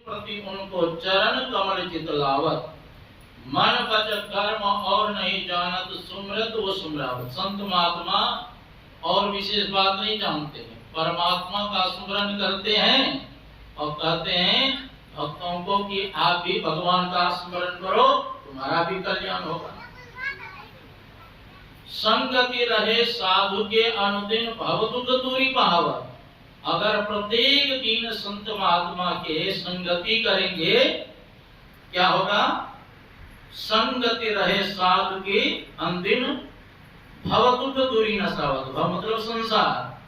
प्रति उनको चरण कमल चित लावत, मन वच कर्म और नहीं जानत, सुमरत वो सुमरावत। संत महात्मा और विशेष बात नहीं जानते हैं, परमात्मा का सुमरन करते हैं और कहते हैं भक्तों को कि आप भी भगवान का स्मरण करो, तुम्हारा भी कल्याण होगा। संगति रहे साधु के अनुदिन भव दुख दूरी पावत। अगर प्रत्येक दिन संत महात्मा के संगति करेंगे क्या होगा? संगति रहे साधु के अनुदिन भव दुख दूरी नसावत। भव मतलब संसार,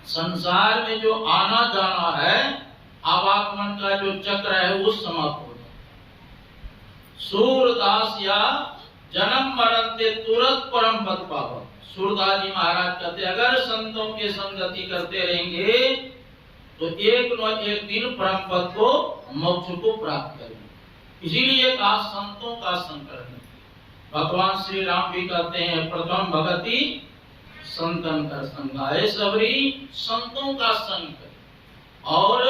संसार में जो आना जाना है, आवागमन का जो चक्र है वो समाप्त हो जाए। सूरदास या जन्म मरण से तुरंत परम पद पावत। सूरदास जी महाराज कहते अगर संतों के संगति करते रहेंगे तो एक न एक दिन परम पद को, मोक्ष को प्राप्त करेंगे। इसीलिए कहा संतों का संग करने। भगवान श्री राम भी कहते हैं प्रथम भगति संतन का संग, आए सबरी संतों का संग करे। और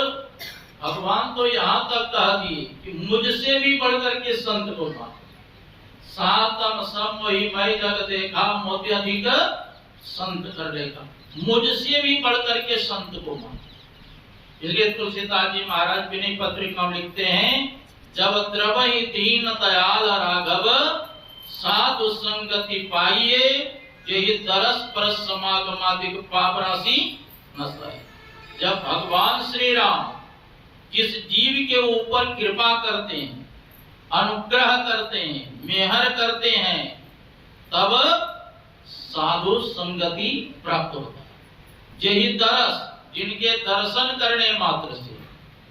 भगवान तो यहाँ तक कह दिए कि मुझसे भी बढ़कर के संत को मान। सातम सम वही मैं जग देखा, मोती अधिक संत कर लेगा। मुझसे भी बढ़कर के संत को मान। इसलिए तुलसीदास जी महाराज विनय पत्रिका में लिखते हैं जब द्रवहि दीन दयाल राघव, साधु संगति पाइए, यही दरस पर समागमादिक पाप राशि नसाए। जब भगवान श्री राम जिस जीव के ऊपर कृपा करते हैं, अनुग्रह करते हैं, मेहर करते हैं, तब साधु संगति प्राप्त होता है। यही दरस जिनके दर्शन करने मात्र से,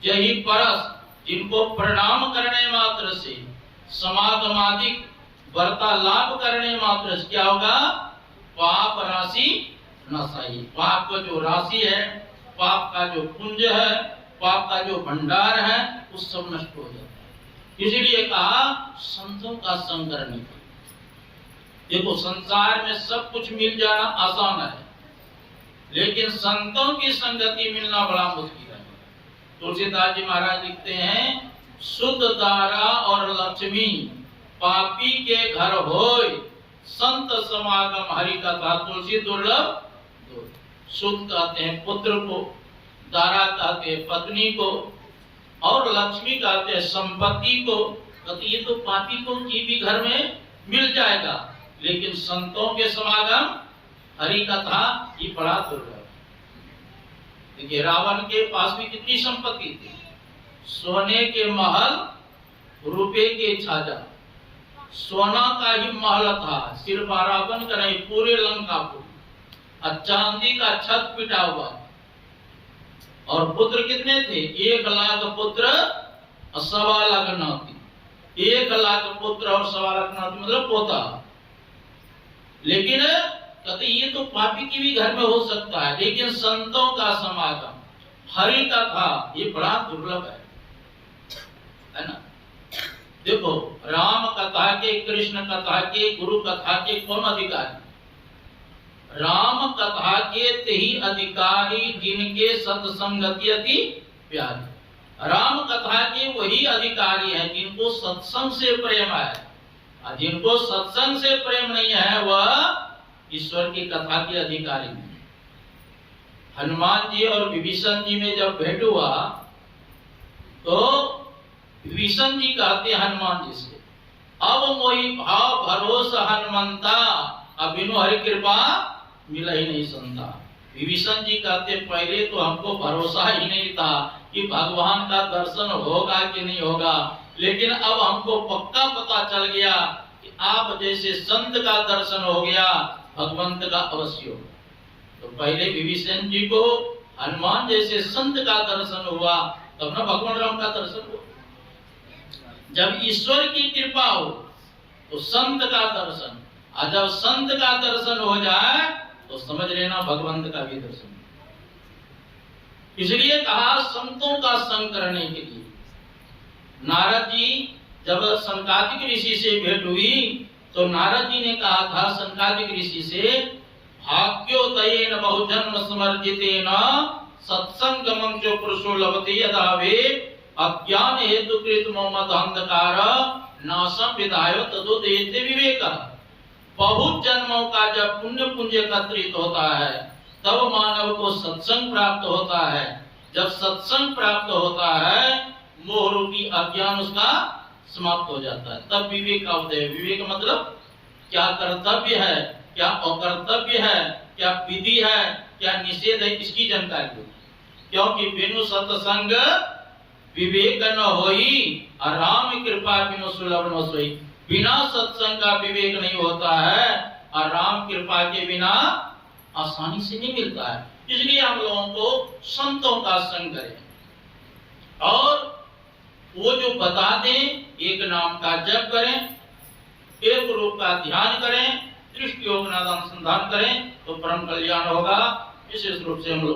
यही परस जिनको प्रणाम करने मात्र से, समागमादिक वार्तालाप करने मात्र से क्या होगा? पाप राशि नसाई। पाप का जो राशि है, पाप का जो पुंज है, पाप का जो भंडार है, उस सब नष्ट हो जाता है। इसीलिए कहा संतों का संग करने का। देखो संसार में सब कुछ मिल जाना आसान है, लेकिन संतों की संगति मिलना बड़ा मुश्किल है। तुलसीदास जी महाराज लिखते हैं शुद्ध दारा और लक्ष्मी पापी के घर होय, संत समागम हरि कथा तुलसी दुर्लभ। शुद्ध कहते हैं पुत्र को, दारा कहते हैं पत्नी को, और लक्ष्मी कहते हैं संपत्ति को। कहते ये तो पापी को भी घर में मिल जाएगा, लेकिन संतों के समागम हरि कथा ये बड़ा दुर्लभ। देखिए रावण के पास भी कितनी संपत्ति थी, सोने के महल, रुपए के छाजा, सोना का ही महल था, सिर्फ रावण का नहीं पूरे लंका को, चांदी का छत पिटा हुआ। और पुत्र कितने थे? 1 लाख पुत्र और 1.25 लाख नाती। 1 लाख पुत्र और 1.25 लाख नाती मतलब पोता। लेकिन कहते ये तो पापी की भी घर में हो सकता है, लेकिन संतों का समागम हरि कथा ये बड़ा दुर्लभ है ना। देखो राम कथा के, कृष्ण कथा के, गुरु कथा के कौन अधिकारी? राम कथा के तेही अधिकारी जिनके सत्संगति अति प्यारी। राम कथा के वही अधिकारी हैं जिनको सत्संग से प्रेम है, और जिनको सत्संग से प्रेम नहीं है वह ईश्वर की कथा के अधिकारी नहीं। हनुमान जी और विभीषण जी में जब भेंट हुआ तो विभीषण जी कहते हनुमान जी से अब मोहि भाव भरोसा हनुमंता, अब बिनु हरि कृपा मिला ही नहीं संता। विभीषण जी कहते पहले तो हमको भरोसा ही नहीं था कि भगवान का दर्शन होगा कि नहीं होगा, लेकिन अब हमको पक्का पता चल गया कि आप जैसे संत का दर्शन हो गया, भगवंत का अवश्य होगा। तो पहले विभीषण जी को हनुमान जैसे संत का दर्शन हुआ, तब ना भगवान राम का दर्शन हुआ। जब ईश्वर की कृपा हो तो संत का दर्शन, और जब संत का दर्शन हो जाए तो समझ लेना भगवंत का भी दर्शन। इसलिए कहा संतों का संग करने के लिए। नारद जी जब सनकादिक ऋषि से भेंट हुई तो नारद जी ने कहा था सनकादिक ऋषि से भाग्योदयेन बहुजन्म समर्जितेन सत्संगमं च पुरुषो लभते यदा वे अज्ञान हेतु कृत मोमद अंधकार नाशम विदाय तदो देते विवेक। बहुत जन्मों का जब पुण्य पुंज एकत्रित होता है तब मानव को सत्संग प्राप्त होता है। जब सत्संग प्राप्त होता है मोह रूपी अज्ञान उसका समाप्त हो जाता है, तब विवेक का उदय। विवेक मतलब क्या कर्तव्य है, क्या अकर्तव्य है, क्या विधि है, क्या निषेध है, इसकी जानकारी होगी। क्योंकि बिनु सत्संग विवेक न होई और राम कृपा बिनु सुलभ न सोई। बिना सत्संग का विवेक नहीं होता है और राम कृपा के बिना आसानी से नहीं मिलता है। इसलिए हम लोगों को संतों का संग करें और वो जो बता दें, एक नाम का जप करें, एक रूप का ध्यान करें, दृष्टि योग अनुसंधान करें तो परम कल्याण होगा। विशेष रूप से हम लोग